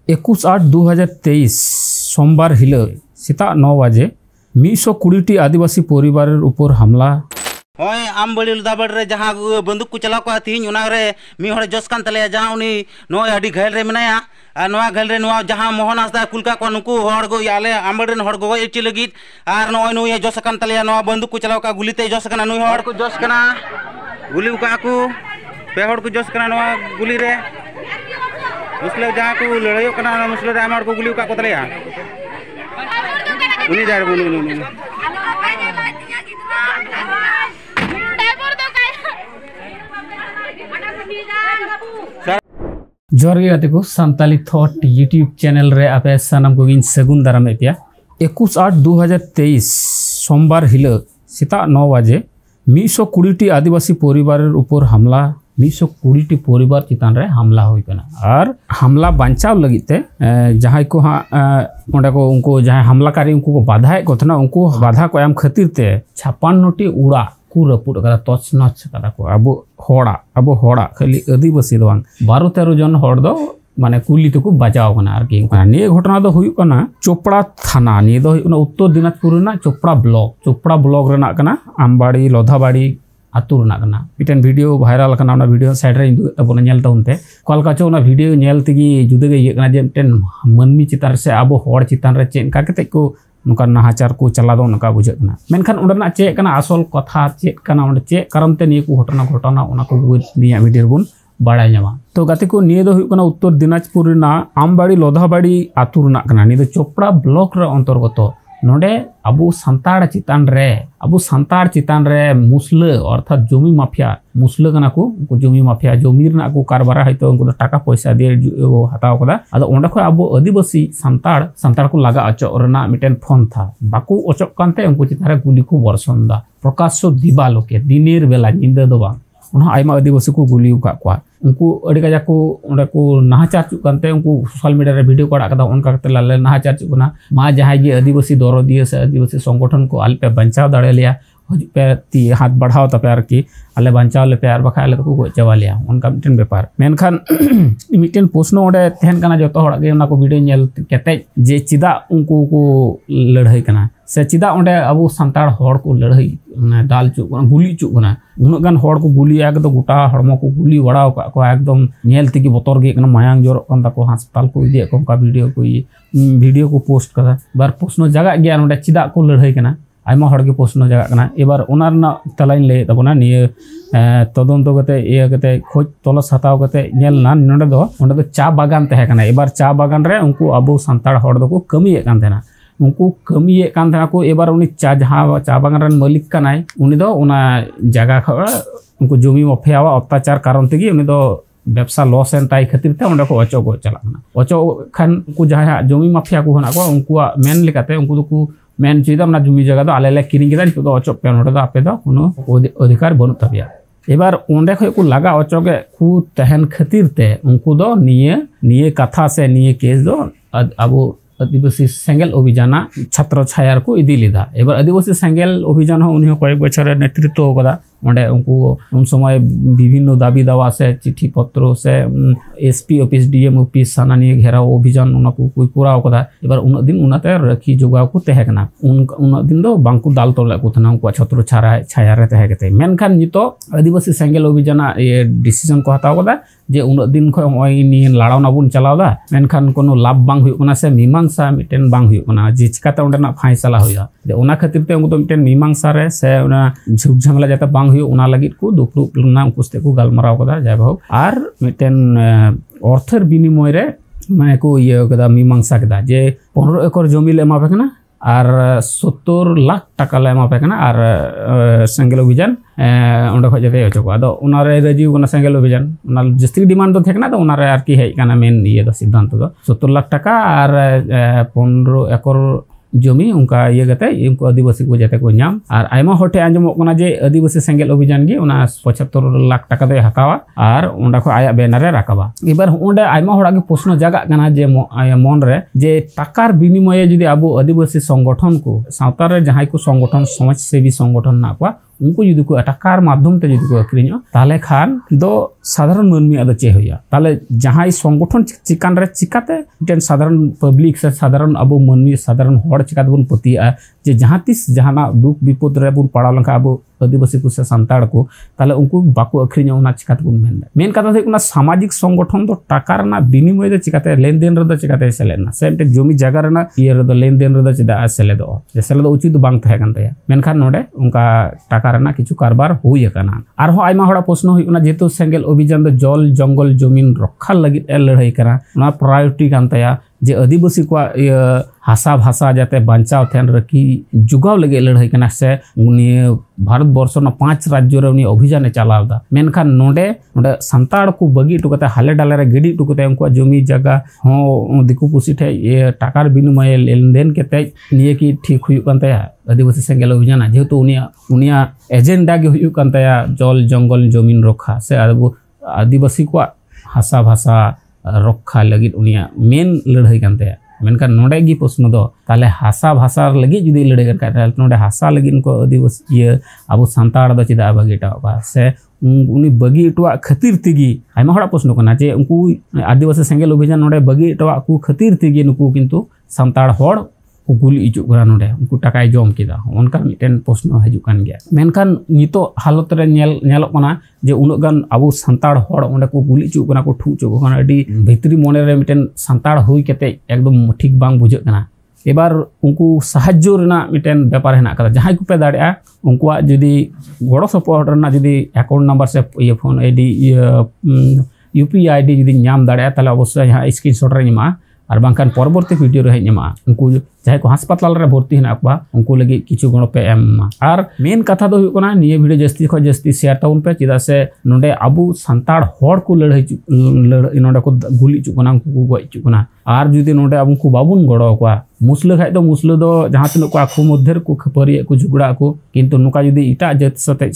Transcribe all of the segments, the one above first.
21/8/2023 सोमवार हिलो सेता 9 बजे 120टी आदिवासी परिवार ऊपर हमला होय आम बड़ी लुदाबड़ रे जहां बंदूक को चलाव का तीन उना रे मी हड़े जस कान तले जहां उनी नो अडी घायल रे मनाया नवा घायल रे नवा जहां मोहन आस्ता कुलका को नुकु हड़ गो याले आमबड़ रे हड़ गो एची लगित आर नो नु ये जस कान तले नवा बंदूक को चलाव का गुलीते जस कान नु हड़ को जस कना गुली का को पे हड़ को जस कना नवा गुली रे मुस्लिम जहां को लड़ाई कना मुस्लिम रे आमड़ को गुली का को तले उनी जार बुनु जोर गे गाते को संताली थॉट यूट्यूब चैनल रे आपे सनम को गिन सगुन दाराम एपिया 21/8/2023 सोमवार हिलो सेता 9 बजे 120टी आदिवासी परिवार ऊपर हमला 120टी परिवार चितान रे हमला होई कना और हमला बचाव लगिते जहां को ओंडे को उनको जहां हमलाकारी उनको को बाधा को थना उनको बाधा को एम खातिर ते 56टी उड़ा को रपुट कदा तोच नच कदा को अब होड़ा खाली आदिवासी दो 12-13 जन हड़ दो माने कुली तो को बचाव कना आर की निये घटना दो हुई कना चोपड़ा थाना निये दो हुई उत्तर दिनाजपुर ना चोपड़ा ब्लॉक रेना कना आमबाड़ी लोधाबाड़ी आतु रेना कना मिटन वीडियो वायरल कना ओना वीडियो साइड रे इंदु तबोना नेल तउनते कलका चो ओना वीडियो नेल तगी जुदे गे कना जे मिटन मनमी चितान से अब हड़ चितान रे चेन का कते को नुका नाहाचार को चला दो नका बुझेना मेनखान उडना चे कना असल कथा चे कना उडे चे कारण ते निये को घटना ओना को निया वीडियो बुन बाड़ाय ᱧᱟᱢᱟ तो गाते को निये दो हुई कना उत्तर दिनाजपुर ना आमबाड़ी लोधाबाड़ी आतु रना कना निये दो चोपड़ा ब्लॉक रे अंतर्गत नोडे अबु संताड़ चितान रे मुसले अर्थात जमी माफिया मुसले कना को जमी माफिया जमी रना को कारबारा हयतो उनको टाका पैसा दिए हताव कदा आदो ओंडे खो अबु आदिवासी संताड़ को लगा अचो रना मिटेन फोन था बाकू अचक कानते उनको चितान रे गुली को वर्षन दा प्रकाशो दिबालो के दिनेर बेला निंदा दो बांग उन्हा आयमा आदिवासी को गुली उका को उनको अड़ी गजा को ओंडे को नाहाचार चुक कानते उनको सोशल मीडिया रे वीडियो को कदा उनका कते लाले नाहाचार चुकना मा जहां जे आदिवासी दरदिया से आदिवासी संगठन को आलपे बंचाव दाड़े लिया पे ती हाथ बढ़ाओ तपे आर की आले बंचाव ले प्यार बखाले तो को चवा लिया उनका मिटन व्यापार मेनखान मिटन प्रश्न ओंडे तहन कना जतो हड़ा गे उना को वीडियो नेल केते जे चिदा उनको को लड़ाई कना से चिदा ओंडे अबो संताड़ हड़ को लड़ाई दाल चुक गुली चुकना उन गान हड़ को गुली एकदम गोटा हड़मो को गुली वड़ाव को एकदम नेल तिगी बतर गे कना मायांग जोर कन ताको अस्पताल को इदे को वीडियो को पोस्ट कदा बार प्रश्न जगह गया ओंडे चिदा को लड़ाई कना आयमा हड़ के प्रश्न जगह कना एबार ओना रना तलाइन ले तबना निये तदंतो कते ये कते खोज तलस हताव कते नेल ना नोंडे दो चा बागान तहे कना एबार चा बागान रे उनको अबो संताड़ हड़ दो को कमिये कान देना उनको कमिये कान देना को एबार उनी चा जहां चा बागान रन मालिक कनाय उनी दो ओना जगह ख उनको जमी माफिया अत्याचार कारण तेगी उनी दो व्यवसा लॉस एन ताई खातिर ते ओंडे को अचो को चलाना अचो खान को जहां जमी माफिया को हना को उनको मेन लेकाते उनको दो को मेन चीज ना जमी जगह दो आले किरिंग केदा नितो अचो पे नोडे दो आपे दो कोनो अधिकार बनु तबिया एबार ओंडे खय को लगा अचोगे खु तहन खातिर ते उनको दो निये कथा से निये केस दो अबो आदिवासी सेंगेल अभियान छात्र छायार को इदी लेदा एबार आदिवासी सेंगेल अभियान उन्हीं कयेक बछर नेतृत्व कदा ओंडे उनको उन समय विभिन्न दाबी दावा से चिट्ठी पत्र से एसपी ऑफिस डीएम ऑफिस साना निये घेराव अभियान उना को कोई पुराव कदा एबार उन दिन उनाते रखी जोगाव को तहे कना उन दिन दो बांकु दाल तोले को थना उनको छात्र छाया रे तहे कते मेनखान नितो आदिवासी सेंगेल अभियान ये डिसीजन को हताव कदा जे उन दिन खय होय नि लाड़ावना बुन चलावदा मेनखान कोनो लाभ बांग हुय कना से मीमांसा मिटेन बांग हुय कना जे चिकाते ओंडेना फैसला हुया जे ओना खातिर ते उनको मिटेन मीमांसा रे से ओना झुक झंगला जाते बांग हुय ओना लगित को दुपड़ुप लना उनकुस्ते को गालमाराव कदा जाय भाव आर मिटेन अर्थर विनिमय रे माने को ये कदा मीमांसा कदा जे 15 एकड़ जमी ले एमा फेकना और 70 लाख टाका ले एमा फेकना और सेंगेल अभियान ओंडे खय जते अचो को आदो ओना रे राजीव कना सेंगेल अभियान ओना जस्ती डिमांड दो थेकना तो ओना रे आर की हेय कना मेन ये दो सिद्धांत दो 70 लाख टाका और 15 एकड़ जमी उनका ये गते इनको आदिवासी को जाते को नाम और आयमा होटे आंजमो कना जे आदिवासी सेंगेल अभियान गे उना 75 लाख टाका दे हतावा और ओंडा को आया बैनर रे राकाबा एबार ओंडे आयमा होड़ा के प्रश्न जगह कना जे मन रे जे टाकार विनिमय जदि आबो आदिवासी संगठन को सावता रे जहां को संगठन समाज सेवी संगठन ना को उनको जुदी को टाकार माध्यम ते जुदी को अक्रिनो ताले खान दो साधारण मानमी आदो चे होया ताले जहां संगठन चिकान रे चिकाते मिटेन साधारण पब्लिक से साधारण अबो मानमी साधारण हड़ चिकाते बन पतिया जे जहां तिस जहाना दुख विपद रे बुन पड़ाव लंका अबो आदिवासी को से सांताड़ को ताले उनको बाको अक्रिनो ना चिकाते बुन मेन कथा से कुना सामाजिक संगठन दो टाकार ना बिनिमय दो चिकाते लेन देन रे दो चिकाते सेलेना से मिटे जमी जगह रे ना ये रे दो लेन देन रे दो चिदा सेले दो सेले दो उचित बांग तहे कान तया मेनखान नोडे उनका टाकार ना किछु कारबार हुई अकाना आर हो आइमा हड़ा प्रश्न हुई जेतु सेंगेल अभियान दो जल जंगल जमीन रक्षा लगी लड़ाई करा ना प्रायोरिटी कान तया जे आदिवासी को हासा भाषा जाते बचाव थेन रखी जुगाव लगे लड़ाई कना से उनी भारत वर्ष ना 5 राज्य रे उनी अभियान चलावदा मेनखान नोडे नोडे सांताड़ को बगी टुकते हाले डाले रे गिडी टुकते उनको जमी जगह हो दिकु पुसी ठे ये टाकार बिनिमय लेन देन केते निये की ठीक हुई कान तया आदिवासी सेंगेल अभियान जेहेतु उनिया एजेंडा के हुई कान तया जल जंगल जमीन रखा से आदिवासी को हासा भाषा रखा लगी उनिया मेन लड़ाई कान तया मेनखान नोडे गी प्रश्न दो ताले हासा भाषा लगी जुदी लड़ाई कर नोडे हासा लगी उनको आदिवासी ये अब सांताड़ दो चिदा बगीटा से उनी बगी टवा खातिर तिगी आइमा हड़ा प्रश्न कना जे उनको आदिवासी सेंगेल अभियान नोडे बगी टवा को खातिर तिगी नुकु किंतु सांताड़ हड़ गुली इजु करा नोडे उनको टाकाय जम किदा उनका मिटेन प्रश्न हजु कान गया मेनखान नितो हालत रे नेलो कना जे उनक गान अबो सांताड़ हड़ ओंडे को गुली इजु कना को ठु इजु कना अडी भितरी मोने रे मिटेन सांताड़ हुई केते एकदम ठीक बांग बुझे कना एबार उनको साहाज्य रेना मिटेन व्यापार हेना कदा जहां को पे दाड़िया उनको जुदी गड़ो सपोर्ट रेना जुदी अकाउंट नंबर से ये फोन आईडी यूपीआई आईडी जुदी नाम दाड़िया ताले अवश्य यहां स्क्रीनशॉट रे निमा और बांकान परवर्ती वीडियो रे हेमा उनको चाहे को हास्पताल रे भर्ती हेना को उनको लगी किछु गणो पे एम और मेन कथा दो हुकना निये वीडियो जस्ती खो जस्ती शेयर ताउन पे चिदा से नोडे अबु सांताड़ हड़ को लड़ाई नोडे को गुली चुकना उनको गय चुकना और जुदी नोडे अब उनको बाबुन गड़ो को मुसले खाय दो मुसले दो जहां तिन को आखु मध्य को खपरिया को झगड़ा को किंतु नुका जुदी इटा जत सते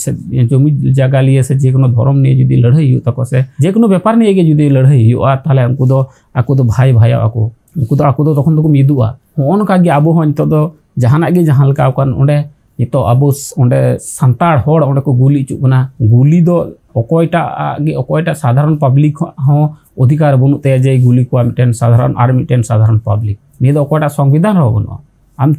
जमी जगह लिए से जे कोनो धर्म ने जुदी लड़ाई हो तको से जे कोनो व्यापार ने के जुदी लड़ाई हो ताले उनको दो भाई भाई उनको दो तखन तो मिदुआ होन का गे आबो हो नितो दो जहाना गे जहां लका कान ओंडे नितो आबो ओंडे सांताड़ हड़ ओंडे को गुली चुकना गुली दो अकोयटा साधारण पब्लिक हो अधिकार बनुते जे गुली को मिटेन साधारण और मिटेन साधारण पब्लिक नि दो अकोयटा संविधान हो बनो आम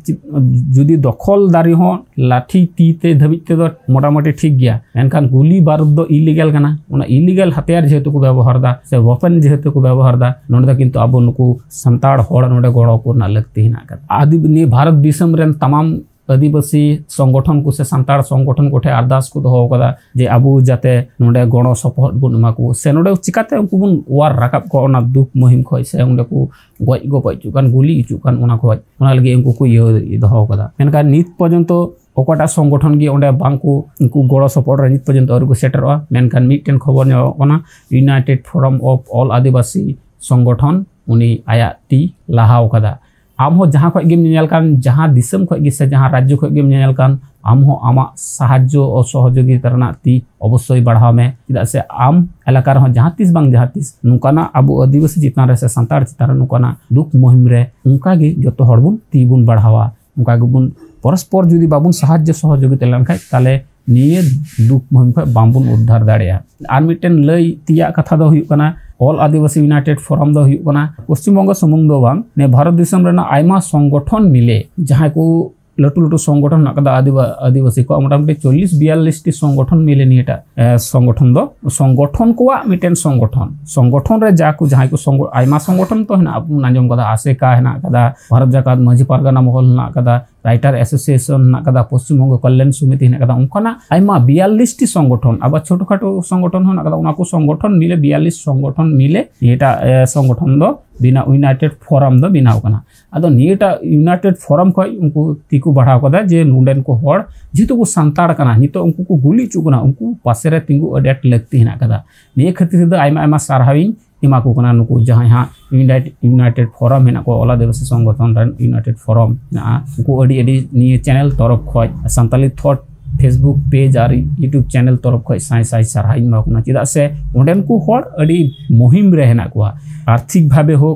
जुदी दखलदारी हो लाठी तीते धबिते दो मोटामोटी ठीक गया एनखान गुली बारूद दो इलीगल कना उना इलीगल हथियार जेहेतु को व्यवहार दा से वेपन जेहेतु को व्यवहार दा नोडे किंतु अब नुकु सांताड़ हड़ नोडे गड़ो को ना लगती हिना कर आदि नि भारत दिसम रेन तमाम आदिवासी संगठन को से सांताड़ संगठन को ठे अरदास को दो कदा जे आबू जाते नोडे गणो सपोर्ट बुन मा को से नोडे चिकाते उनको बुन वार राकाब को ना दुख मुहिम खय से उंडे को गय गो पचुकान गुली इचुकान उना खय उना लगे उनको को ये दो कदा मेनका नित पर्यंत ओकटा संगठन गे ओंडे बांको उनको गणो सपोर्ट रे नित पर्यंत और को सेटरवा मेनकान मिटेन खबर ने ओना यूनाइटेड फोरम ऑफ ऑल आदिवासी संगठन उनी आया टी लाहाव कदा आम हो जहां खय गेम नेल कान जहां दिसम खय गे से जहां राज्य खय गेम नेल कान आम हो आमा साहाज्य और सहयोगिता रना ती अवश्य बढ़ाव में चिदा से आम इलाका हो जहां तिस बांग जहां तिस नुकाना अब आदिवासी चितान रे से सांताड़ चितान नुकाना दुख मुहिम रे उनका गे जतो हड़बुन ती बुन बढ़ावा उनका गुबुन परस्पर जुदी बाबुन साहाज्य सहयोगिता लन खाय ताले निये दुख मुहिम खय बांबुन उद्धार दाड़िया आर मिटेन लय तिया कथा दो हुयु कना ऑल आदिवासी यूनाइटेड फोरम दो हुयु कना पश्चिम बंग सुमुंग दो बांग ने भारत दिसम रेना आयमा संगठन मिले जहां को लटू लटू संगठन नाकदा आदिवासी को मोटामुटी 40-42 टी संगठन मिले निटा संगठन दो संगठन को मिटेन संगठन रे जाकू जहां को आयमा संगठन तो हेना नाजम कदा आसेका हेना कदा भारत जाकात माझी पारगाना महल ना कदा राइटर एसोसिएशन ना कदा पश्चिम बंग कल्याण समिति हेना कदा उनकना आयमा 42 टी संगठन अब छोटो खाटो संगठन होना कदा उना को संगठन मिले 42 संगठन मिले एटा संगठन दो बिना यूनाइटेड फोरम दो बिना कना अदो नीटा यूनाइटेड फोरम खय उनको तीकु बढ़ाव कदा जे नुडेन को हड़ जेतु को सांताड़ कना नितो उनको को गुली चुकना उनको पासे रे तिंगु अडेट लगती हिना कदा ने खातिर दो आयमा सारहाविन इमा को कना नुको जहां यहां यूनाइटेड फोरम हेना को ओला दिवस संगठन रन यूनाइटेड फोरम ना उनको अडी निये चैनल तरफ खय सांताली थॉट फेसबुक पेज और यूट्यूब चैनल तरफ खय साई सारहाई मा कोना चिदा से ओंडेन को हड़ अडी मुहिम रे हेना को आर्थिक भाबे हो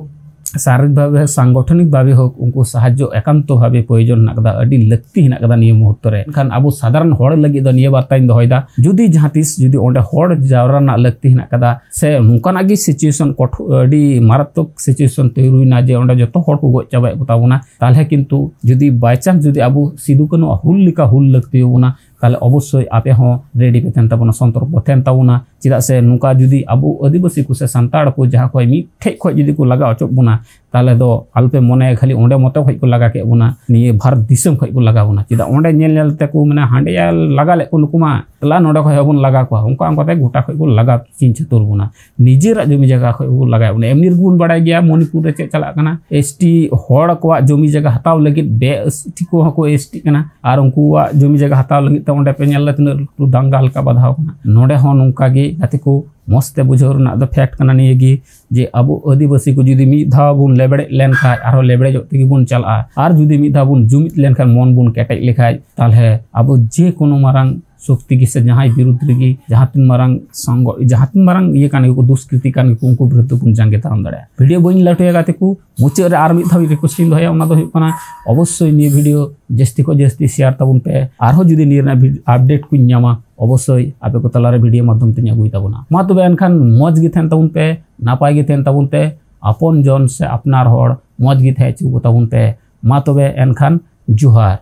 शारीरिक भावे सांगठनिक भावे होक उनको साहाय्य एकांत भावे प्रयोजन हेना अड़ी लक्ति हेना निये मुहूर्त रे एनखान अब साधारण हर लगी दो निये बार्ताइन दोहयदा जुदी जहाँ तीस जुदी ओंडे हर जावरा ना लक्ति हेना से नुकाना गी सिचुएशन अड़ी मारात्मक सिचुएशन तैयार जे ओंडे जतो हर को गज चाबाय बताबोना ताहले किन्तु जुदी बाय चांस जुदी अब सिदु कानु हुल लेका हुल लक्ति होबोना ताहले अवश्य आपे हो रेडी पे तहन ताबोना संतर्क पे तहन ताबोना चेदा से नुका जुदी अब आदिवासी को से सांताड़ को जहाँ खय मिठे खय जुदी को लगा अचोक बोना ताहले दो आलपे मने खाली ओंडे मतो खय को लगा के बोना निये भारत दिसम खय को लगा बोना चेदा ओंडे नेल नेल ते को माने हांडे लगा ले को नुकुमा तला नोडे खय हबन लगा को उनका अंकते गोटा खय को लगा चिन छतुर बोना निजेरा जमी जगह खय को लगा बोना एमनी गुण बड़ाय गया मणिपुर रे चे चला कना एसटी हड़ को जमी जगह हताव लगी बे एसटी को एसटी कना आर उनको जमी जगह हताव लगी तो ओंडे पे नेल तिन दंगा हल्का बाधाव कना नोडे हो नोंका गे गाते को मस्ते बुझाव रना द फैक्ट कना निये गी जे अब आदिवासी को जुदी मी धाव बुन लेबड़े लेन खाय आरो लेबड़े जो तेगी बुन चला आर जुदी मी धाव बुन जुमित लेन खाय मन बुन केटेज लेखाय ताहले अब जे कोनो मारांग शक्ति की से जहाँ विरुद्ध रही जहाँ तीन मारंग संग जहाँ तीन मारंग ये कान को दुष्कृति कान को उनको विरुद्ध बुन जांगे तारम दाड़ा वीडियो बइन लाटुया गाते को मुचे रे आर मिद धाव रिक्वेस्टिंग दोया ओना दो हुई कना अवश्य निये वीडियो जस्ती को जस्ती शेयर ताबुन पे आरो जुदी निरना अपडेट को न्यामा अवश्य आपे को तलारे वीडियो माध्यम ते न्यागुई ताबुना मा तबे एनखान मौज गे थेन ताबुन पे नापाय गे थेन ताबुन पे आपन जन से अपनार हड़ मौज गे थे चुगो ताबुन पे मा तबे एनखान जुहार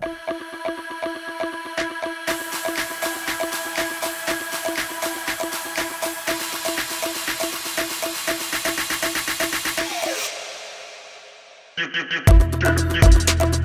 Dip, dip, dip, dip, dip.